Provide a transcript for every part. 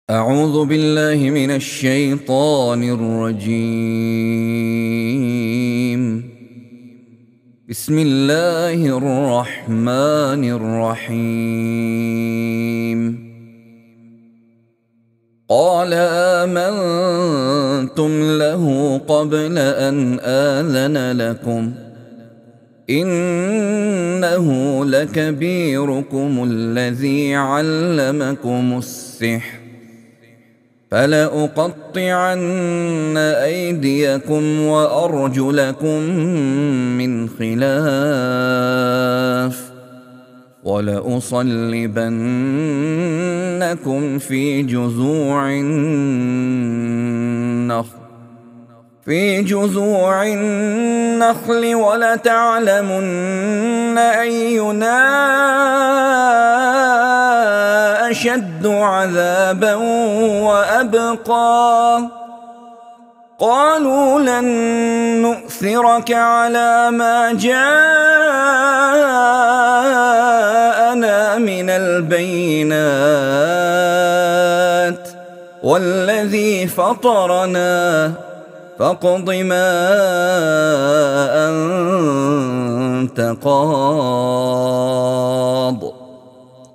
أعوذ بالله من الشيطان الرجيم. بسم الله الرحمن الرحيم. قال آمنتم له قبل أن آذن لكم إنه لكبيركم الذي علمكم السحر فلأقطعن أيديكم وأرجلكم من خلاف ولأصلبنكم في جذوع النخل ولتعلمن أينا أشد عذابا وأبقى. قالوا لن نؤثرك على ما جاءنا من البينات والذي فطرنا فاقض ما أنت قاض।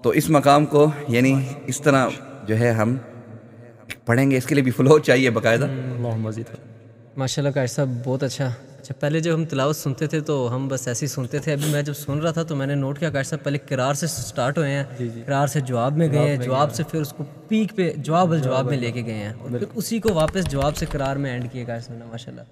तो इस मकाम को यानी इस तरह जो है हम पढ़ेंगे, इसके लिए भी फ्लो चाहिए बाकायदा। माशाल्लाह कारी साहब बहुत अच्छा। पहले जब हम तिलावत सुनते थे तो हम बस ऐसे ही सुनते थे। अभी मैं जब सुन रहा था तो मैंने नोट किया कारी साहब पहले किरार से स्टार्ट हुए हैं, किरार से जवाब में गए हैं, जवाब से फिर उसको पीक पे जवाब में लेके गए हैं और फिर उसी को वापस जवाब से किरार में एंड किया कारी साहब ने। माशाल्लाह।